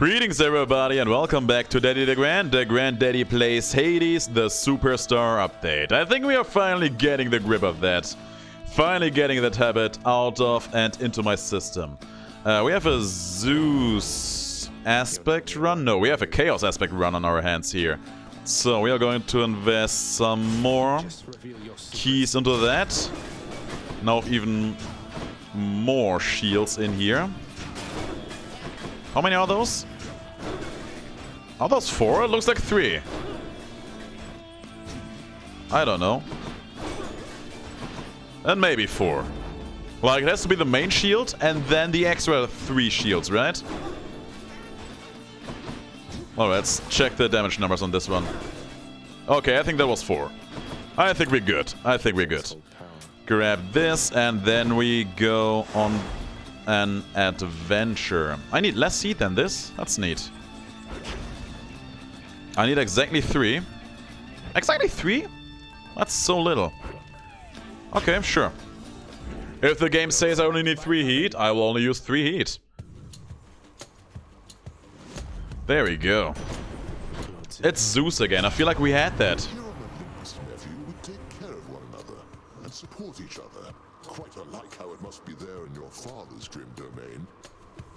Greetings everybody and welcome back to Daddy DeGrand. DeGrand Daddy plays Hades, the Superstar update. I think we are finally getting the grip of that. Finally getting that habit out of and into my system. We have a Zeus aspect run? No, we have a Chaos aspect run on our hands here. So we are going to invest some more keys into that. Now even more shields in here. How many are those? Are those 4? It looks like 3. I don't know. And maybe 4. Like, it has to be the main shield and then the extra 3 shields, right? Well, let's check the damage numbers on this one. Okay, I think that was 4. I think we're good. I think we're good. Grab this and then we go on an adventure. I need less seed than this. That's neat. I need exactly 3. Exactly 3? That's so little. Okay, sure. If the game says I only need 3 heat, I will only use 3 heat. There we go. It's Zeus again. I feel like we had that. You and my niece nephew would take care of one another and support each other. Quite unlike how it must be there in your father's grim domain.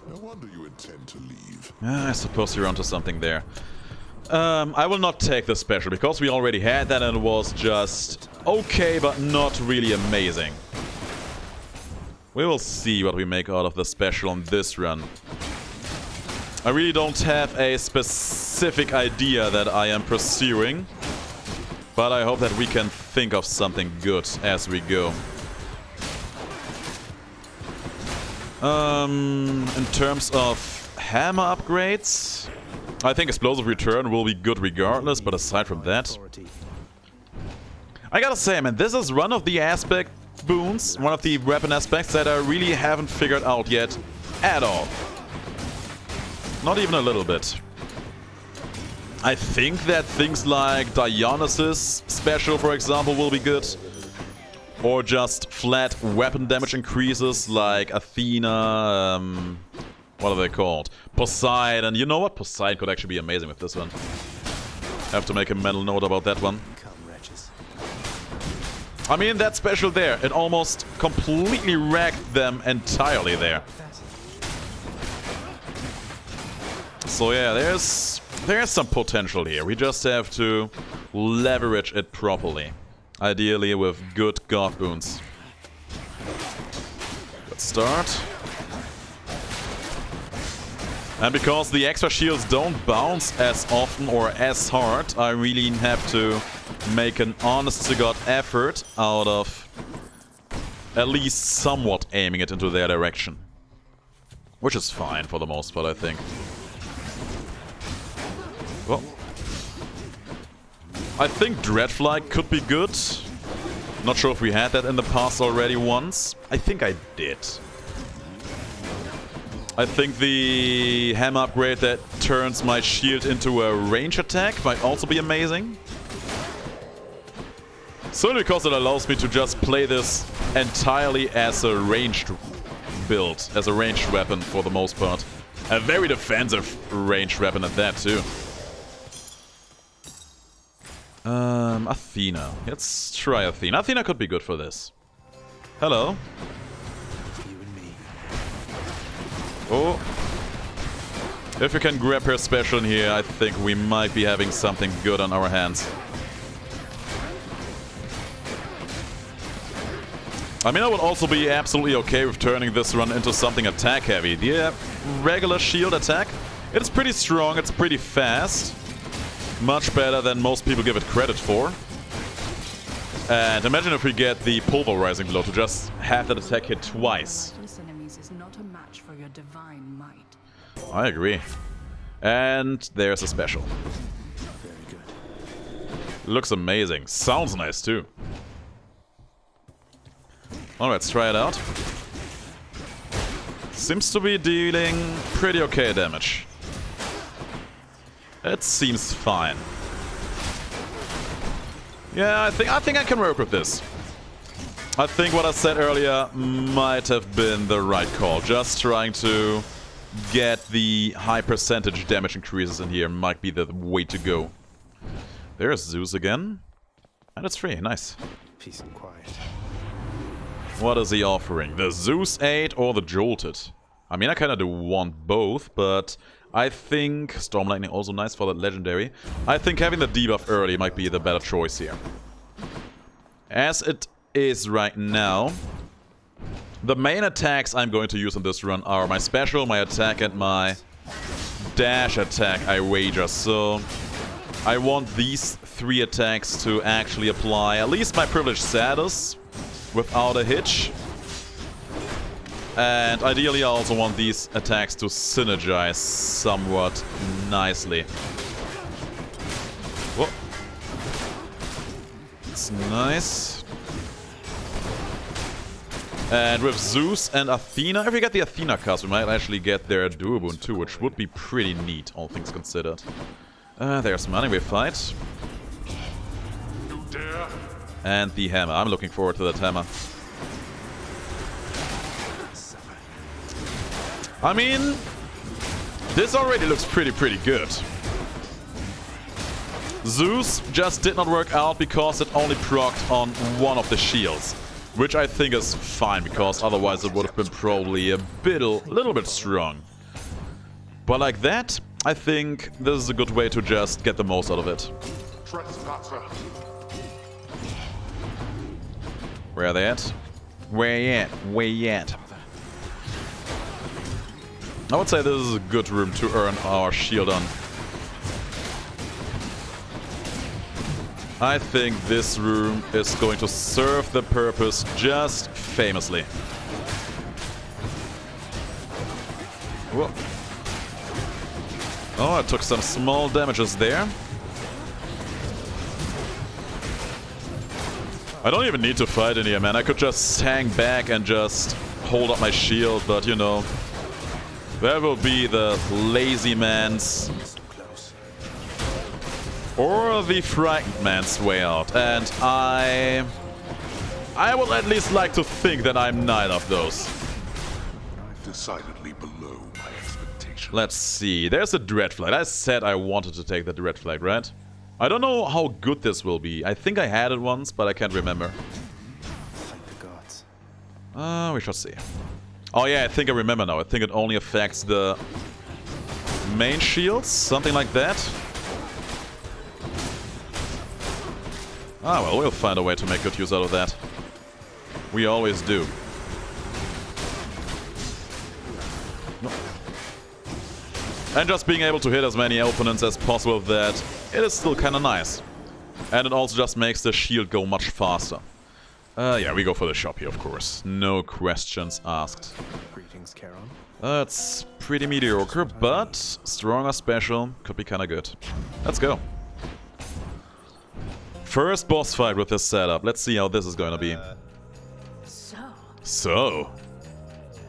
No wonder you intend to leave. I suppose you're onto something there. I will not take the special because we already had that and it was just okay, but not really amazing. We will see what we make out of the special on this run. I really don't have a specific idea that I am pursuing, but I hope that we can think of something good as we go. In terms of hammer upgrades, I think Explosive Return will be good regardless, but aside from that, I gotta say, man, this is one of the aspect boons, one of the weapon aspects that I really haven't figured out yet at all. Not even a little bit. I think that things like Dionysus special, for example, will be good. Or just flat weapon damage increases like Athena, what are they called? Poseidon. You know what? Poseidon could actually be amazing with this one. Have to make a mental note about that one. I mean, that special there, it almost completely wrecked them entirely there. So yeah, there's some potential here. We just have to leverage it properly. Ideally with good god boons. Let's start. And because the extra shields don't bounce as often or as hard, I really have to make an honest-to-god effort out of at least somewhat aiming it into their direction. Which is fine for the most part, I think. Well, I think Dreadfly could be good. Not sure if we had that in the past already once. I think I did. I think the hammer upgrade that turns my shield into a range attack might also be amazing. Certainly because it allows me to just play this entirely as a ranged build, as a ranged weapon for the most part. A very defensive ranged weapon at that too. Athena. Let's try Athena. Athena could be good for this. Hello. You and me. Oh. If we can grab her special in here, I think we might be having something good on our hands. I mean, I would also be absolutely okay with turning this run into something attack heavy. The regular shield attack, it's pretty strong, it's pretty fast. Much better than most people give it credit for. And imagine if we get the pulverizing blow to just have that attack hit twice. Enemies is not a match for your divine might. I agree. And there's a special. Very good. Looks amazing. Sounds nice too. Alright, let's try it out. Seems to be dealing pretty okay damage. It seems fine. Yeah, I think I can work with this. I think what I said earlier might have been the right call. Just trying to get the high percentage damage increases in here might be the way to go. There's Zeus again. And it's free, nice. Peace and quiet. What is he offering? The Zeus 8 or the Jolted? I mean, I kinda do want both, but I think... Storm Lightning also nice for that legendary. I think having the debuff early might be the better choice here. As it is right now, the main attacks I'm going to use on this run are my special, my attack, and my dash attack, I wager. So I want these 3 attacks to actually apply at least my privileged status without a hitch. And ideally I also want these attacks to synergize somewhat nicely. Whoa. It's nice. And with Zeus and Athena, if we get the Athena cast, we might actually get their Duo Boon too, which would be pretty neat, all things considered. There's money, we fight. And the hammer. I'm looking forward to that hammer. I mean, this already looks pretty good. Zeus just did not work out because it only procced on one of the shields. Which I think is fine, because otherwise it would have been probably a little bit strong. But like that, I think this is a good way to just get the most out of it. Where are they at? Where at? I would say this is a good room to earn our shield on. I think this room is going to serve the purpose just famously. Whoa. Oh, I took some small damages there. I don't even need to fight in here, man. I could just hang back and just hold up my shield, but you know, that will be the lazy man's or the frightened man's way out. And I would at least like to think that I'm neither of those. Decidedly below my expectations. Let's see. There's a Dread Flight. I said I wanted to take the Dread Flight, right? I don't know how good this will be. I think I had it once, but I can't remember. Thank the gods. We shall see. Oh yeah, I think I remember now. I think it only affects the main shields, something like that. Ah well, we'll find a way to make good use out of that. We always do. No. And just being able to hit as many opponents as possible with that, it is still kinda nice. And it also just makes the shield go much faster. Yeah, we go for the shop here, of course. No questions asked. Greetings, Charon. That's pretty mediocre, but stronger special could be kinda good. Let's go. First boss fight with this setup. Let's see how this is gonna be. So.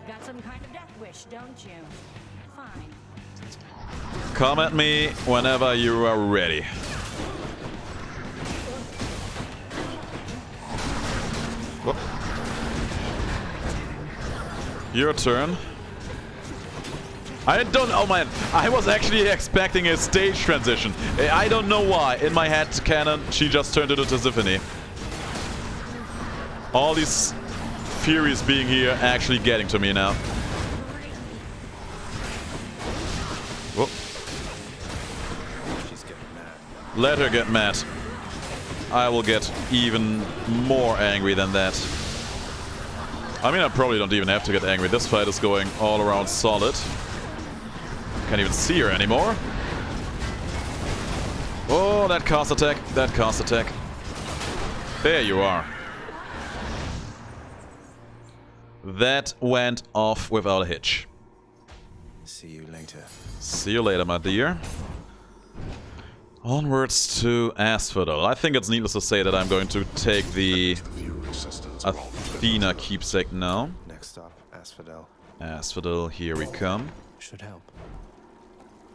Got some kind of death wish, don't you? Fine. Come at me whenever you are ready. Whoop. Your turn. I don't know, man. I was actually expecting a stage transition. I don't know why. In my head canon, she just turned into Tisiphone. All these Furies being here actually getting to me now. Whoop. She's getting mad. Let her get mad. I will get even more angry than that. I mean, I probably don't even have to get angry. This fight is going all around solid. Can't even see her anymore. Oh, that cast attack. That cast attack. There you are. That went off without a hitch. See you later. See you later, my dear. Onwards to Asphodel. I think it's needless to say that I'm going to take the Athena keepsake now. Next stop, Asphodel. Asphodel, here we come. Should help.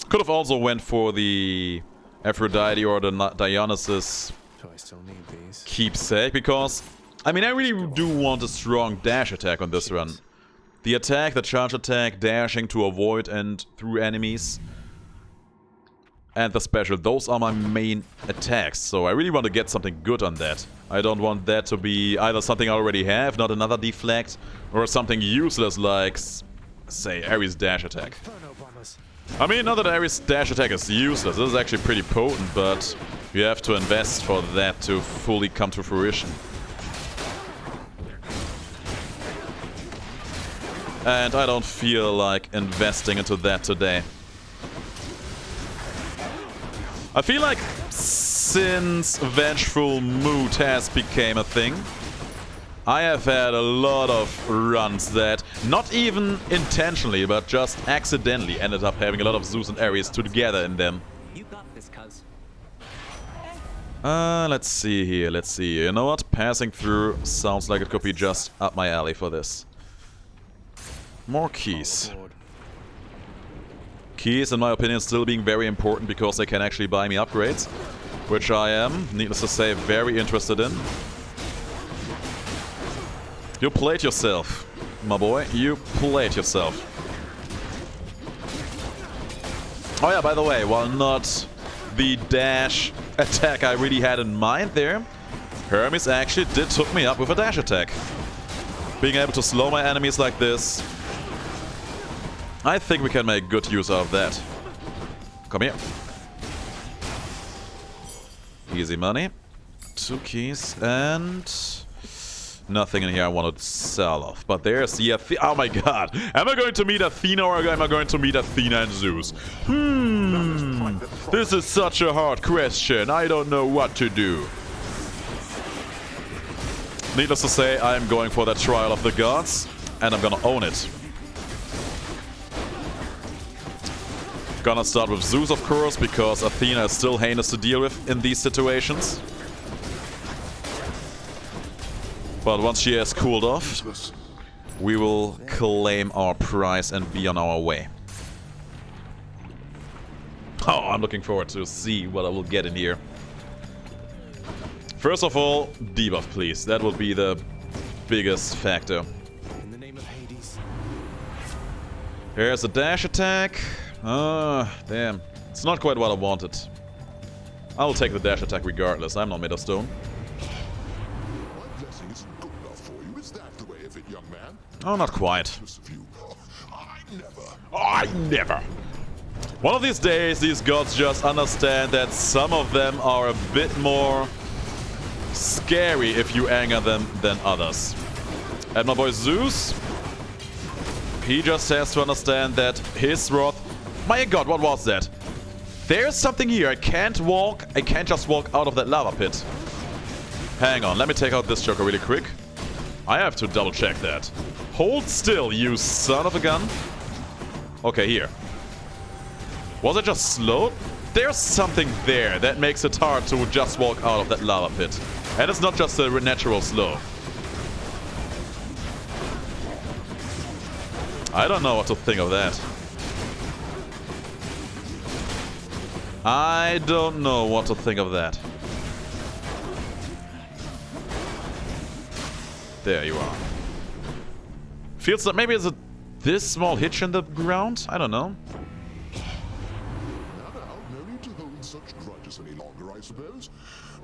Could have also went for the Aphrodite or the Dionysus Do I still need these? keepsake, because I mean, I really do want a strong dash attack on this run. The attack, the charge attack, dashing to avoid and through enemies. And the special, those are my main attacks. So I really want to get something good on that. I don't want that to be either something I already have, not another deflect, or something useless like, say, Ares dash attack. I mean, not that Ares dash attack is useless, this is actually pretty potent, but you have to invest for that to fully come to fruition. And I don't feel like investing into that today. I feel like since Vengeful Mood has became a thing, I have had a lot of runs that, not even intentionally, but just accidentally ended up having a lot of Zeus and Ares together in them. You got this, cuz. Let's see here, let's see. You know what? Passing through sounds like it could be just up my alley for this. More keys. Keys, in my opinion, still being very important because they can actually buy me upgrades, which I am, needless to say, very interested in. You played yourself, my boy. You played yourself. Oh yeah, by the way, while not the dash attack I really had in mind there, Hermes actually did hook me up with a dash attack. Being able to slow my enemies like this, I think we can make good use out of that. Come here. Easy money. 2 keys and nothing in here I want to sell off. But there's the oh my god. Am I going to meet Athena or am I going to meet Athena and Zeus? This is such a hard question. I don't know what to do. Needless to say, I'm going for that trial of the gods and I'm gonna own it. Gonna start with Zeus, of course, because Athena is still heinous to deal with in these situations. But once she has cooled off, we will claim our prize and be on our way. Oh, I'm looking forward to see what I will get in here. First of all, debuff, please. That will be the biggest factor. In the name of Hades. Here's a dash attack. Ah, damn. It's not quite what I wanted. I will take the dash attack regardless. I'm not made of stone. My blessing isn't good enough for you. Is that the way of it, young man? Oh, not quite. I never. One of these days, these gods just understand that some of them are a bit more scary if you anger them than others. And my boy Zeus, he just has to understand that his wrath... My god, what was that? There's something here. I can't just walk out of that lava pit. Hang on, let me take out this joker really quick. I have to double check that. Hold still, you son of a gun. Okay, here. Was it just slow? There's something there that makes it hard to just walk out of that lava pit. And it's not just a natural slow. I don't know what to think of that. I don't know what to think of that. There you are. Feels like maybe it's a this small hitch in the ground? I don't know. Now, no need to hold such grudges any longer, I suppose.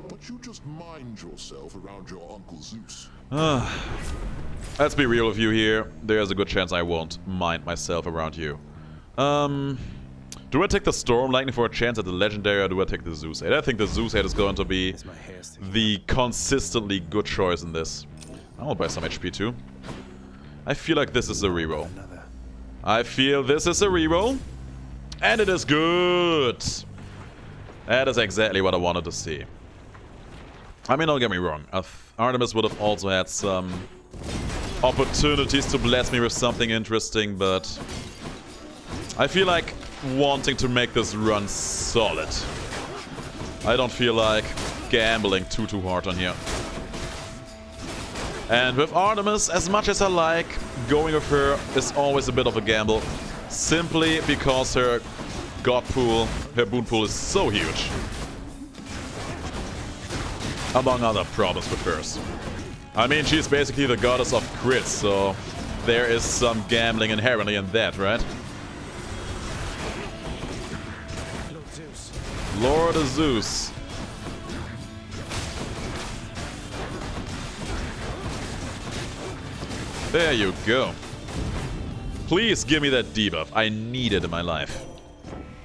But you just mind yourself around your Uncle Zeus. Let's be real with you here. There's a good chance I won't mind myself around you. Do I take the Storm Lightning for a chance at the Legendary, or do I take the Zeus 8? I think the Zeus 8 is going to be the consistently good choice in this. I'll buy some HP too. I feel like this is a reroll. I feel this is a reroll. And it is good. That is exactly what I wanted to see. I mean, don't get me wrong. Artemis would have also had some opportunities to bless me with something interesting, but I feel like wanting to make this run solid. I don't feel like gambling too hard on here. And with Artemis, as much as I like, going with her is always a bit of a gamble. Simply because her god pool, her boon pool is so huge. Among other problems with hers. I mean, she's basically the goddess of crits, so there is some gambling inherently in that, right? Lord Zeus. Lord of Zeus. There you go. Please give me that debuff. I need it in my life.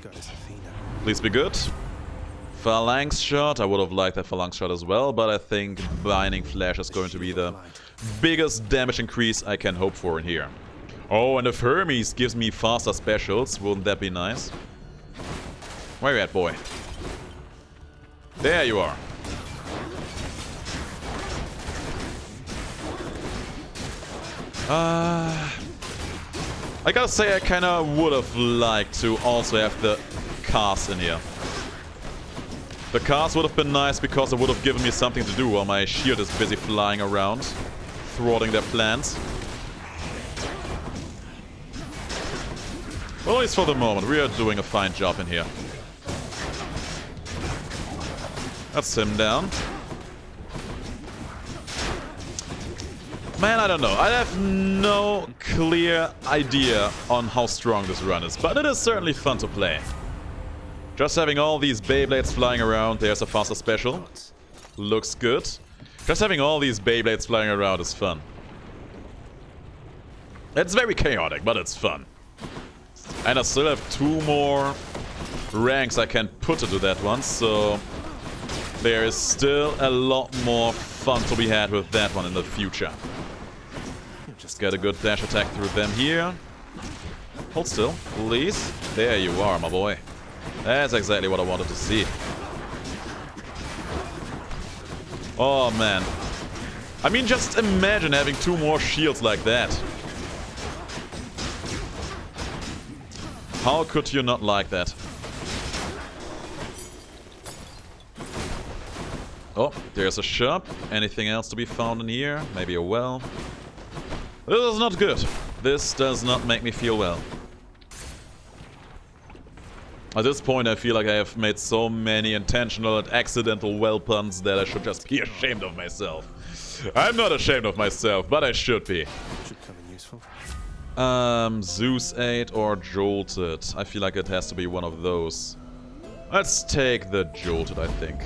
Goddess Athena. Please be good. Phalanx shot. I would have liked that phalanx shot as well, but I think Binding Flash is going to be the biggest damage increase I can hope for in here. Oh, and if Hermes gives me faster specials, wouldn't that be nice? Where you at, boy? There you are. I gotta say, I kinda would have liked to also have the cast in here. The cast would have been nice because it would have given me something to do while my shield is busy flying around, thwarting their plans. Well, at least for the moment, we are doing a fine job in here. That's him down. Man, I don't know. I have no clear idea on how strong this run is, but it is certainly fun to play. Just having all these Beyblades flying around, there's a faster special. Looks good. Just having all these Beyblades flying around is fun. It's very chaotic, but it's fun. And I still have 2 more ranks I can put into that one, so there is still a lot more fun to be had with that one in the future. Just get a good dash attack through them here. Hold still, please. There you are, my boy. That's exactly what I wanted to see. Oh, man. I mean, just imagine having 2 more shields like that. How could you not like that? Oh, there's a shop. Anything else to be found in here? Maybe a well. This is not good. This does not make me feel well. At this point, I feel like I have made so many intentional and accidental well puns that I should just be ashamed of myself. I'm not ashamed of myself, but I should be. Should come in useful. Zeus 8 or Jolted. I feel like it has to be one of those. Let's take the Jolted, I think.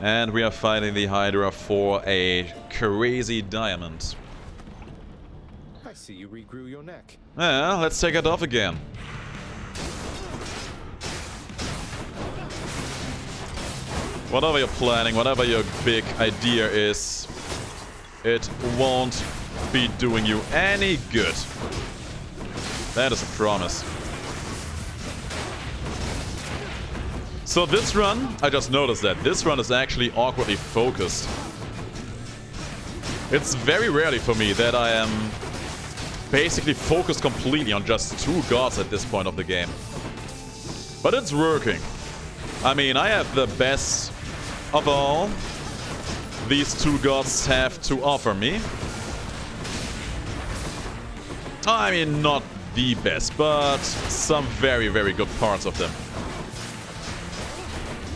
And we are fighting the Hydra for a crazy diamond. I see you regrew your neck. Yeah, let's take it off again. Whatever you're planning, whatever your big idea is, it won't be doing you any good. That is a promise. So this run, I just noticed that this run is actually awkwardly focused. It's very rarely for me that I am basically focused completely on just 2 gods at this point of the game. But it's working. I mean, I have the best of all these 2 gods have to offer me. I mean, not the best, but some very, very good parts of them.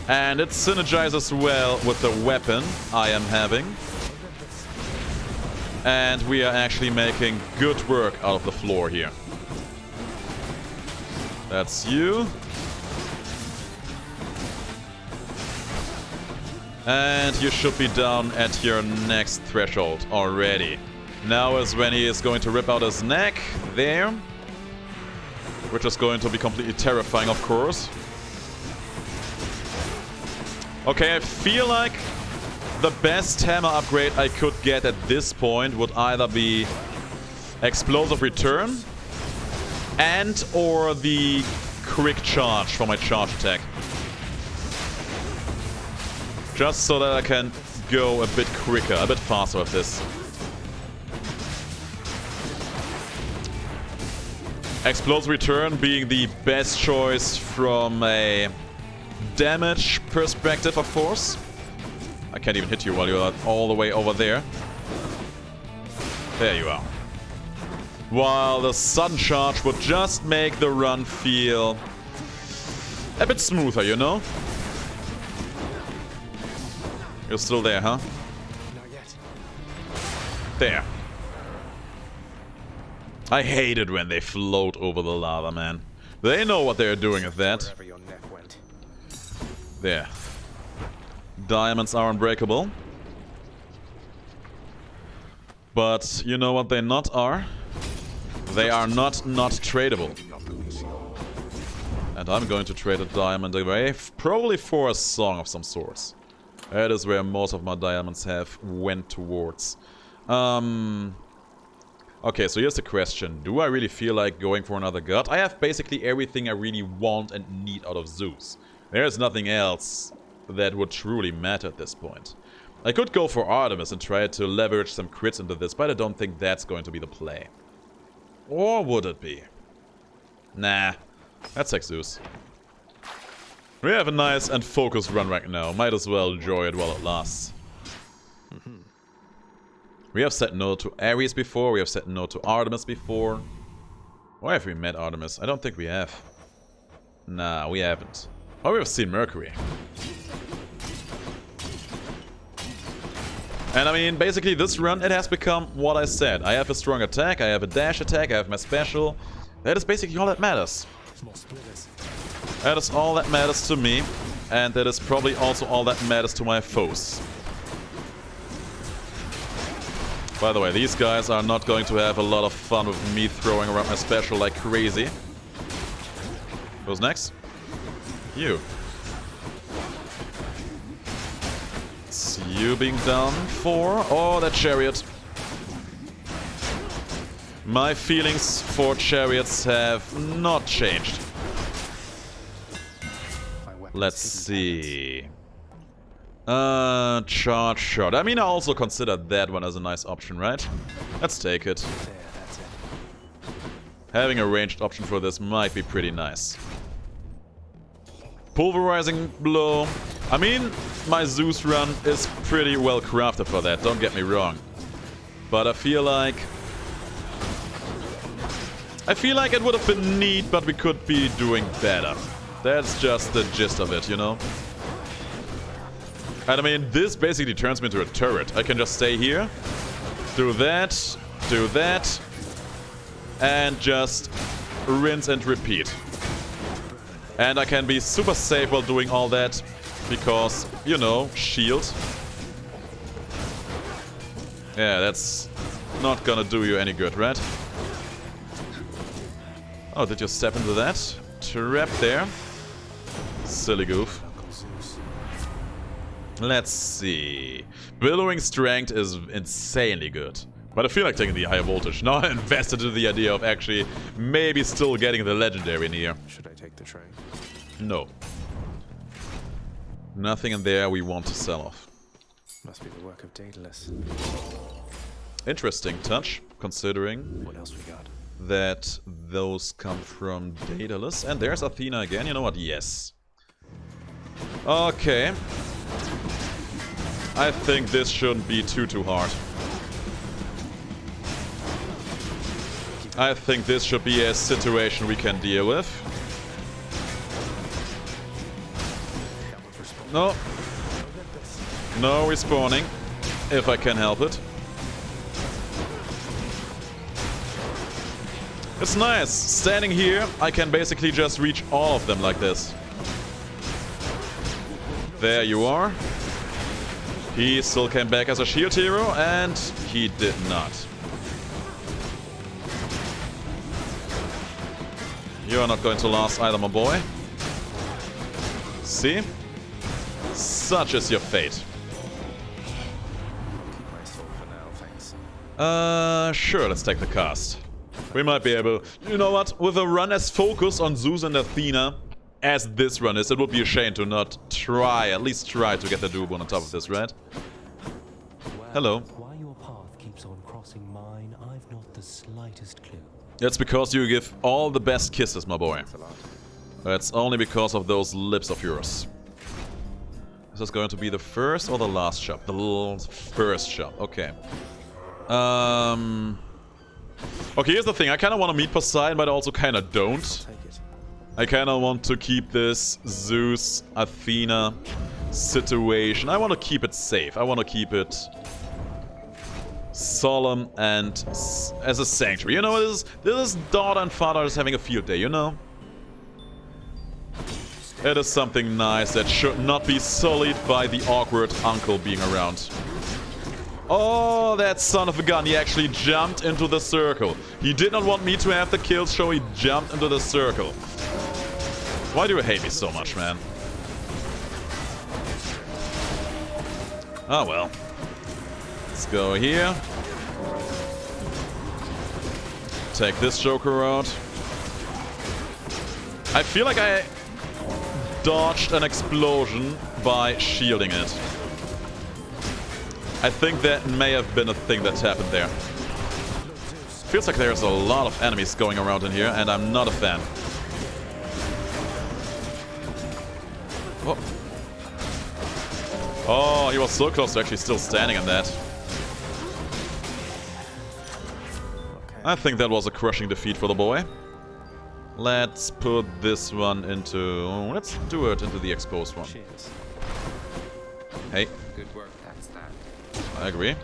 And it synergizes well with the weapon I am having. And we are actually making good work out of the floor here. That's you. And you should be down at your next threshold already. Now is when he is going to rip out his neck. There. Which is going to be completely terrifying, of course. Okay, I feel like the best hammer upgrade I could get at this point would either be Explosive Return and or the Quick Charge for my charge attack. Just so that I can go a bit quicker, a bit faster with this. Explosive Return being the best choice from a damage perspective, of course. I can't even hit you while you're all the way over there. There you are. While the Sudden Charge would just make the run feel a bit smoother, you know? You're still there, huh? Not yet. There. I hate it when they float over the lava, man. They know what they're doing with that. Wherever your neck went. There. Diamonds are unbreakable. But you know what they not are? They are not tradable. And I'm going to trade a diamond away, probably for a song of some sorts. That is where most of my diamonds have went towards. Okay, so here's the question. Do I really feel like going for another god? I have basically everything I really want and need out of Zeus. There's nothing else that would truly matter at this point. I could go for Artemis and try to leverage some crits into this, but I don't think that's going to be the play. Or would it be? Nah, let's take Zeus. We have a nice and focused run right now. Might as well enjoy it while it lasts. We have said no to Ares before, we have said no to Artemis before. Why have we met Artemis? I don't think we have. Nah, we haven't. Oh, we've seen Mercury. And I mean, basically this run, it has become what I said. I have a strong attack, I have a dash attack, I have my special. That is basically all that matters. That is all that matters to me. And that is probably also all that matters to my foes. By the way, these guys are not going to have a lot of fun with me throwing around my special like crazy. Who's next? You. It's you being done for. Oh, that chariot. My feelings for chariots have not changed. Let's see. Charge shot. I mean, I also considered that one as a nice option, right? Let's take it. There, that's it. Having a ranged option for this might be pretty nice. Pulverizing blow. I mean, my Zeus run is pretty well crafted for that, don't get me wrong. But I feel like it would have been neat, but we could be doing better. That's just the gist of it, you know? And I mean, this basically turns me into a turret. I can just stay here, do that, and just rinse and repeat. And I can be super safe while doing all that, because, you know, shield. Yeah, that's not gonna do you any good, right? Oh, did you step into that? Trap there. Silly goof. Let's see. Billowing strength is insanely good. But I feel like taking the higher voltage. Now I invested in the idea of actually maybe still getting the legendary in here. Should I take the train? No. Nothing in there we want to sell off. Must be the work of Daedalus. Interesting touch, considering What else we got? that those come from Daedalus. And there's Athena again. You know what? Yes. Okay. I think this shouldn't be too hard. I think this should be a situation we can deal with. No. No respawning, if I can help it. It's nice. Standing here, I can basically just reach all of them like this. There you are. He still came back as a shield hero, and he did not. You are not going to last either, my boy. See? Such is your fate. Keep my soul for now, thanks. Sure, let's take the cast. We might be able... You know what? With a run as focused on Zeus and Athena as this run is, it would be a shame to not try, at least try to get the dupe on top of this, right? Hello. Why your path keeps on crossing mine, I've not the slightest clue. That's because you give all the best kisses, my boy. That's only because of those lips of yours. Is this going to be the first or the last shop? The first shop, okay. Okay, here's the thing. I kind of want to meet Poseidon, but I also kind of don't. Take it. I kind of want to keep this Zeus, Athena situation. I want to keep it safe. I want to keep it solemn and as a sanctuary. You know, this is daughter and father is having a field day, you know? It is something nice that should not be sullied by the awkward uncle being around. Oh, that son of a gun, he actually jumped into the circle. He did not want me to have the kill, so he jumped into the circle. Why do you hate me so much, man? Oh well. Let's go here. Take this Joker out. I feel like I dodged an explosion by shielding it. I think that may have been a thing that happened there. Feels like there's a lot of enemies going around in here, and I'm not a fan. Oh. Oh, he was so close to actually still standing on that. I think that was a crushing defeat for the boy. Let's put this one into... Let's do it into the exposed one. Cheers. Hey. Good work, that's that. I agree.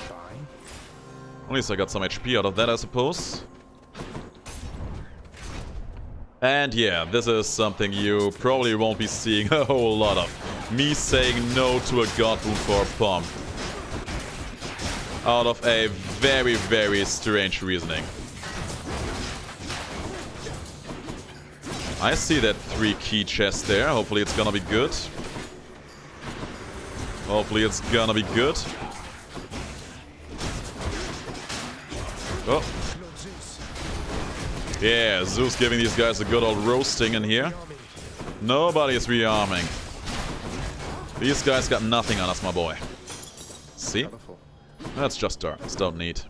Fine. At least I got some HP out of that, I suppose. And yeah, this is something you probably won't be seeing a whole lot of. Me saying no to a God Boon for a pump. Out of a very, very strange reasoning. I see that 3 key chest there. Hopefully it's gonna be good. Hopefully it's gonna be good. Oh. Yeah, Zeus giving these guys a good old roasting in here. Nobody's rearming. These guys got nothing on us, my boy. See? That's just darkness, don't need.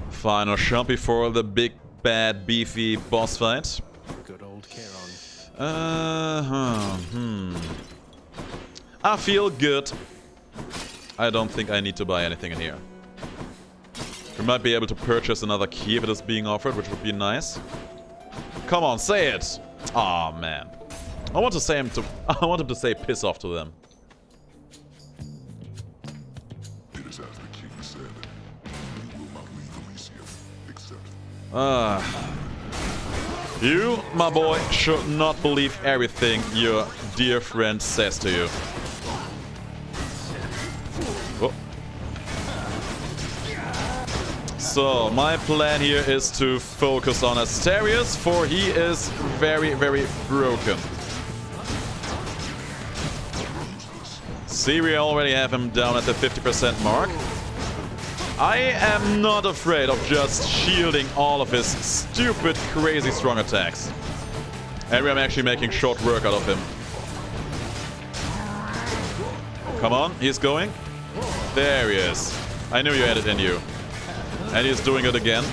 Final shot before the big, bad, beefy boss fight. Good old Charon. I feel good. I don't think I need to buy anything in here. We might be able to purchase another key if it is being offered, which would be nice. Come on, say it! Aw, man. I want him to say piss off to them. It is as the king said. You will not leave Elysium, except... You, my boy, should not believe everything your dear friend says to you. Oh. So, my plan here is to focus on Asterius, for he is very, very broken. See, we already have him down at the 50% mark. I am not afraid of just shielding all of his stupid, crazy strong attacks. And I'm actually making short work out of him. Come on, he's going. There he is. I knew you had it in you. And he's doing it again.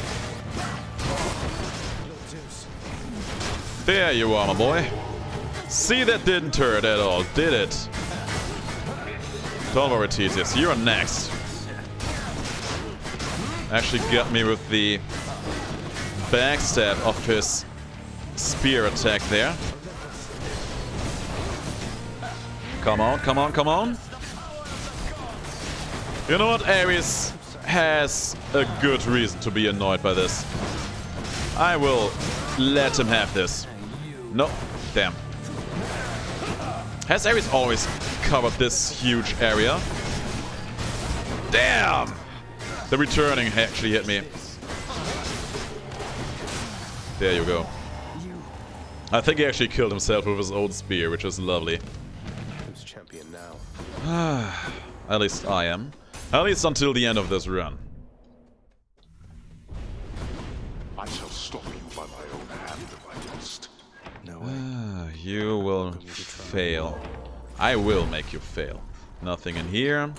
There you are, my boy. See, that didn't hurt at all, did it? Don't worry, Theseus, you're next. Actually got me with the backstab of his spear attack there. Come on, come on, come on. You know what? Ares has a good reason to be annoyed by this. I will let him have this. No, damn. Has Ares always covered this huge area? Damn! The returning actually hit me. There you go. I think he actually killed himself with his own spear, which is lovely. Who's champion now? At least I am. At least until the end of this run. I shall stop you by my own hand if I must. No way. You will fail. I will make you fail. Nothing in here.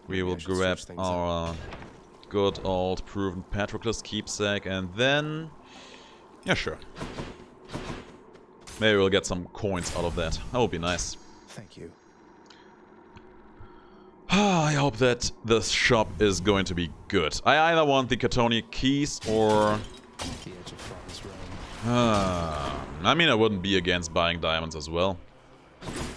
We will grab our good old proven Patroclus keepsake and then... Yeah, sure. Maybe we'll get some coins out of that. That would be nice. Thank you. I hope that the shop is going to be good. I either want the Catoni keys or... The edge of Front's realm. I mean, I wouldn't be against buying diamonds as well.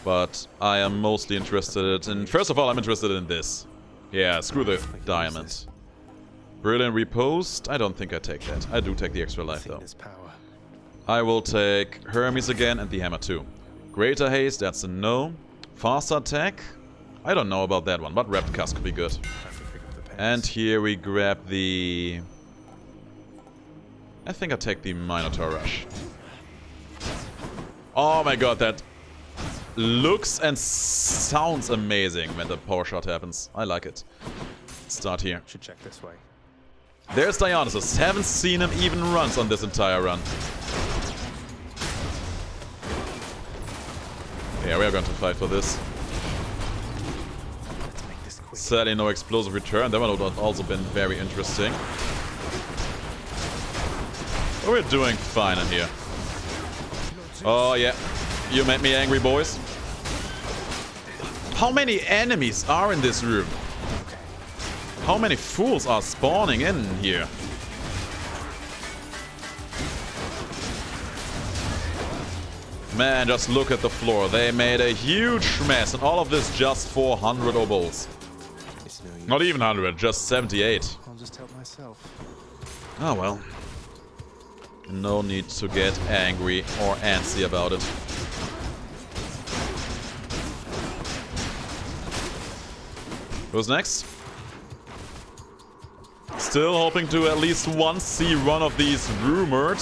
But I am mostly interested in... First of all, I'm interested in this. Yeah, screw the diamond. Brilliant repost. I don't think I take that. I do take the extra life though. I will take Hermes again and the hammer too. Greater haste, that's a no. Fast attack? I don't know about that one, but replicas could be good. And here we grab the... I think I take the Minotaur Rush. Oh my god, that looks and sounds amazing when the power shot happens. I like it. Start here. Should check this way. There's Dionysus. Haven't seen him even once on this entire run. Yeah, we are going to fight for this. Let's make this quick. Sadly, no explosive return. That one would have also been very interesting. But we're doing fine in here. Oh, yeah. You made me angry, boys. How many enemies are in this room? How many fools are spawning in here? Man, just look at the floor. They made a huge mess, and all of this just for 100 obols. It's no use. Not even 100, just 78. I'll just help myself. Oh well. No need to get angry or antsy about it. Who's next? Still hoping to at least once see one of these rumored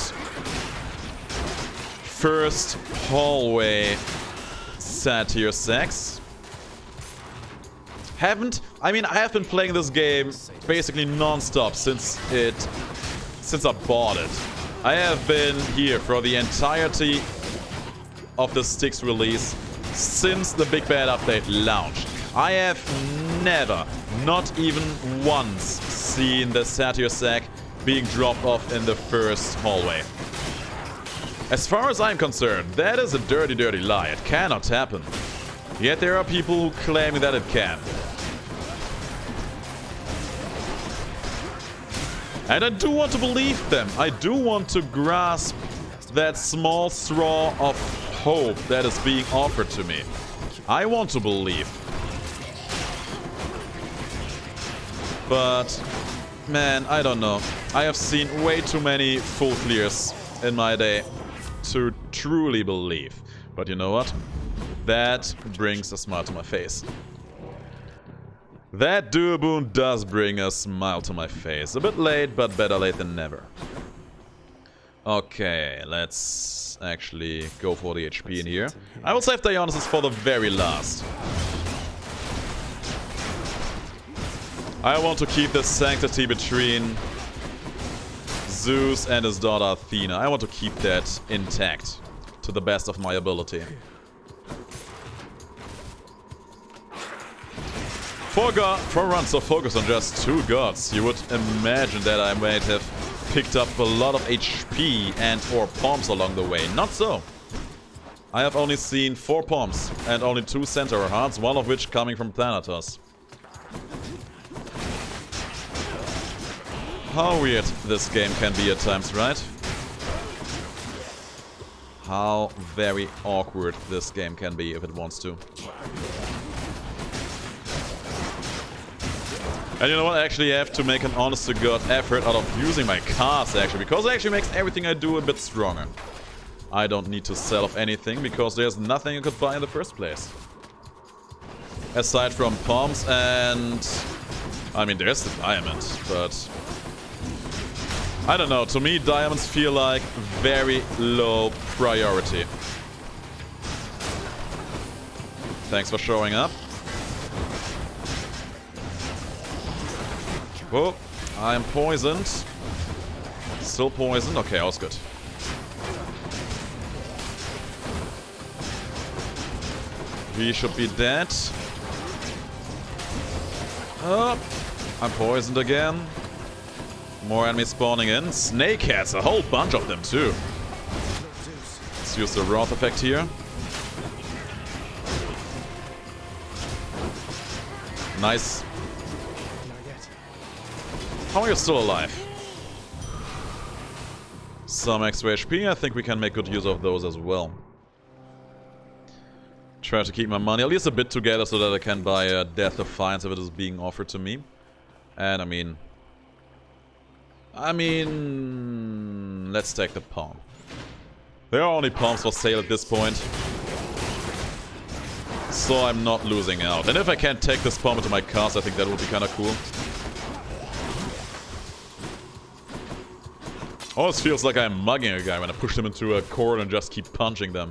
first hallway satyr sex. I have been playing this game basically non-stop since I bought it. I have been here for the entirety of the Styx release since the Big Bad Update launched. I have never, not even once, seen the satyr sack being dropped off in the first hallway. As far as I'm concerned, that is a dirty, dirty lie. It cannot happen. Yet there are people who claim that it can. And I do want to believe them. I do want to grasp that small straw of hope that is being offered to me. I want to believe. But, man, I don't know. I have seen way too many full clears in my day to truly believe. But you know what? That brings a smile to my face. That Duoboon does bring a smile to my face. A bit late, but better late than never. Okay, let's actually go for the HP in here. I will save Dionysus for the very last. I want to keep the sanctity between Zeus and his daughter Athena. I want to keep that intact to the best of my ability. For runs of focus on just 2 gods, you would imagine that I might have picked up a lot of HP and or palms along the way. Not so. I have only seen 4 palms and only 2 centaur hearts, one of which coming from Thanatos. How weird this game can be at times, right? How very awkward this game can be if it wants to. And you know what? I actually have to make an honest-to-God effort out of using my cards, actually, because it actually makes everything I do a bit stronger. I don't need to sell off anything, because there's nothing I could buy in the first place. Aside from palms and... I mean, there's the diamond, but... I don't know, to me diamonds feel like very low priority. Thanks for showing up. Whoa, I'm poisoned. Still poisoned? Okay, all's good. We should be dead. Oh, I'm poisoned again. More enemies spawning in. Snake heads, a whole bunch of them too. Let's use the Wrath effect here. Nice. How are you still alive? Some extra HP, I think we can make good use of those as well. Try to keep my money at least a bit together so that I can buy a Death Defiance if it is being offered to me. And I mean, let's take the palm. There are only palms for sale at this point, so I'm not losing out. And if I can take this palm into my cast, I think that would be kind of cool. Almost feels like I'm mugging a guy when I push them into a corner and just keep punching them.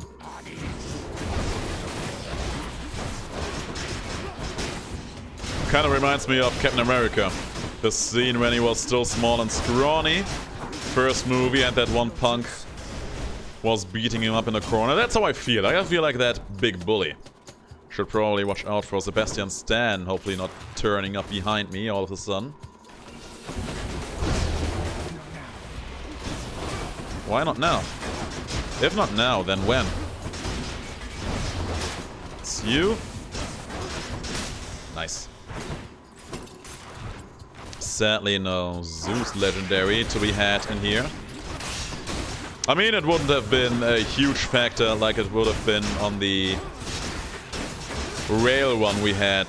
Kind of reminds me of Captain America. The scene when he was still small and scrawny. First movie, and that one punk was beating him up in the corner. That's how I feel. I feel like that big bully. Should probably watch out for Sebastian Stan, hopefully not turning up behind me all of a sudden. Why not now? If not now, then when? It's you? Nice. Sadly, no Zeus legendary to be had in here. I mean, it wouldn't have been a huge factor like it would have been on the rail one we had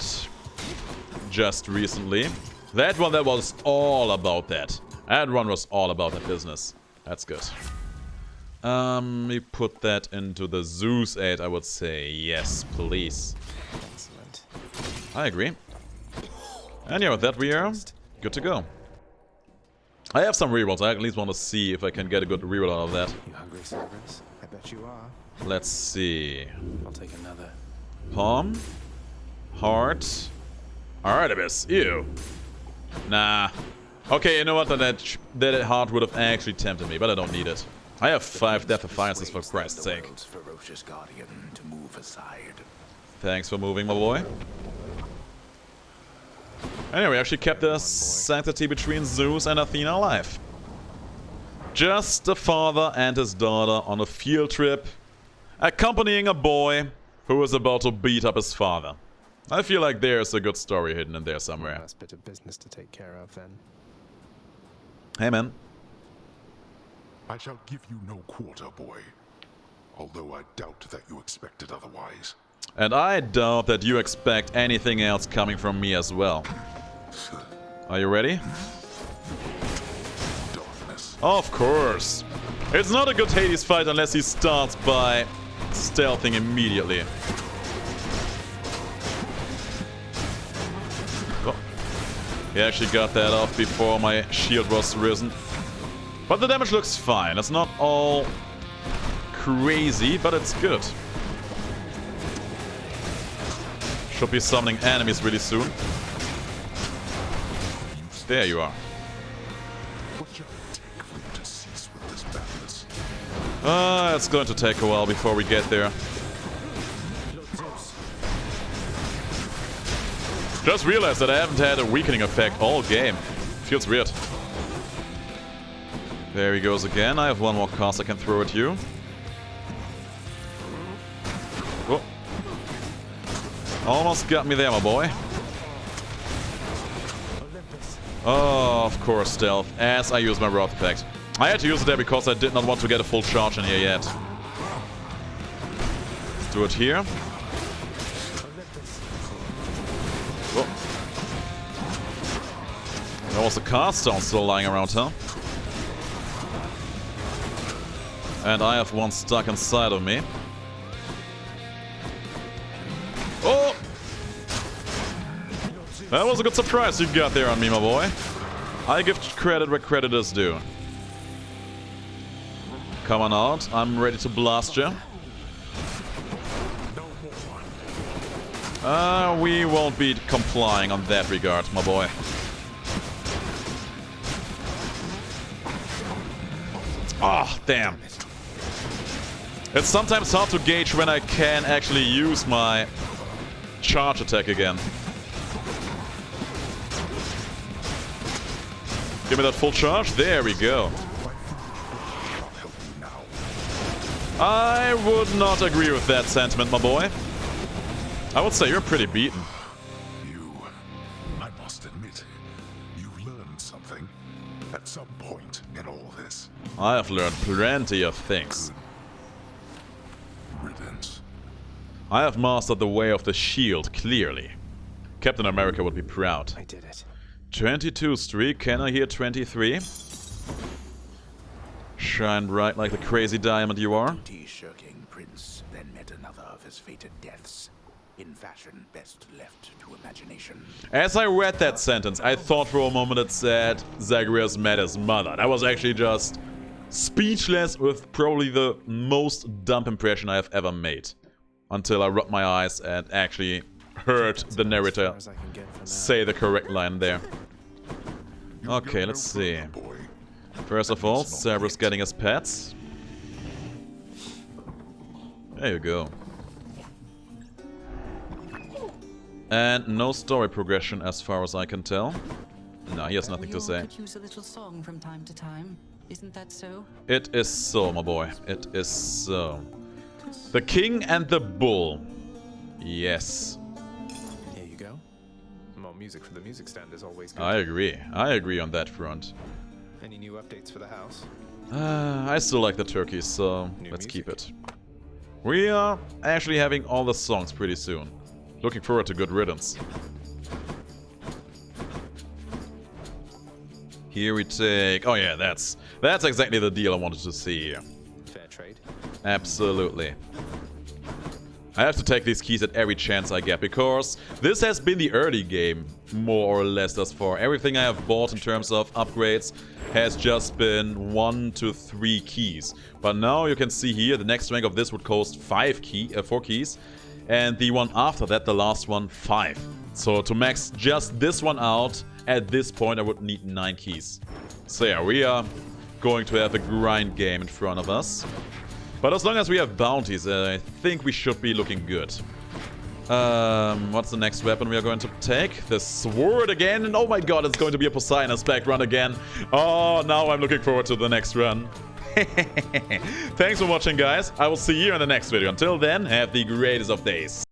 just recently. That one, that was all about that. That one was all about that business. That's good. We put that into the Zeus 8, I would say. Yes, please. Excellent. I agree. And yeah, with that we are good to go. I have some rerolls. I at least want to see if I can get a good reroll out of that. You hungry, Cerberus? I bet you are. Let's see. I'll take another. Palm. Heart. Eurydice. Ew. Nah. Okay, you know what? That heart would have actually tempted me, but I don't need it. I have 5 Death Defiances for Christ's sake. Ferocious guardian to move aside. Thanks for moving, my boy. Anyway, we actually kept the sanctity between Zeus and Athena alive. Just the father and his daughter on a field trip, accompanying a boy who is about to beat up his father. I feel like there's a good story hidden in there somewhere. Last bit of business to take care of then. Hey, man. I shall give you no quarter, boy. Although I doubt that you expected otherwise. And I doubt that you expect anything else coming from me as well. Are you ready? Darkness. Of course. It's not a good Hades fight unless he starts by stealthing immediately. Oh. He actually got that off before my shield was risen. But the damage looks fine. It's not all crazy, but it's good. Should be summoning enemies really soon. There you are. What shall it take for you to cease with this madness? It's going to take a while before we get there. Just realized that I haven't had a weakening effect all game. Feels weird. There he goes again. I have one more cast I can throw at you. Oh. Almost got me there, my boy. Oh, of course, stealth. As I use my Wrath effect. I had to use it there because I did not want to get a full charge in here yet. Let's do it here. Oh. There was a cast stone still lying around, huh? And I have one stuck inside of me. Oh! That was a good surprise you got there on me, my boy. I give credit where credit is due. Come on out. I'm ready to blast you. We won't be complying on that regard, my boy. Ah, damn. It's sometimes hard to gauge when I can actually use my charge attack again. Give me that full charge. There we go. I would not agree with that sentiment, my boy. I would say you're pretty beaten. I must admit, you learned something at some point in all this. I have learned plenty of things. Riddance. I have mastered the way of the shield, clearly. Captain America would be proud. I did it. 22 streak, can I hear 23? Shine bright like the crazy diamond you are. Duty-shirking prince then met another of his fated deaths, in fashion best left to imagination. As I read that sentence, I thought for a moment it said Zagreus met his mother. That was actually just speechless, with probably the most dumb impression I have ever made. Until I rubbed my eyes and actually heard the narrator As I can get for now. say the correct line there. Okay, let's see. Boy, First of all, Cerberus getting his pets. There you go. And no story progression as far as I can tell. No, he has nothing to say. Could use a little song from time to time. Isn't that so? It is so, my boy. It is so. The King and the Bull. Yes. Here you go. More music for the music stand is always good. I agree. I agree on that front. Any new updates for the house? I still like the turkeys, so New let's keep music. it. We are actually having all the songs pretty soon. Looking forward to good riddance. Here we take... Oh yeah, that's exactly the deal I wanted to see here. Fair trade. Absolutely. I have to take these keys at every chance I get, because this has been the early game, more or less thus far. Everything I have bought in terms of upgrades has just been 1 to 3 keys. But now you can see here, the next rank of this would cost 4 keys. And the one after that, the last one, 5. So to max just this one out, at this point I would need 9 keys. So yeah, we are going to have a grind game in front of us. But as long as we have bounties, I think we should be looking good. What's the next weapon we are going to take? The sword again, and oh my god, it's going to be a Poseidon aspect run again. Oh, now I'm looking forward to the next run. Thanks for watching, guys. I will see you in the next video. Until then, have the greatest of days.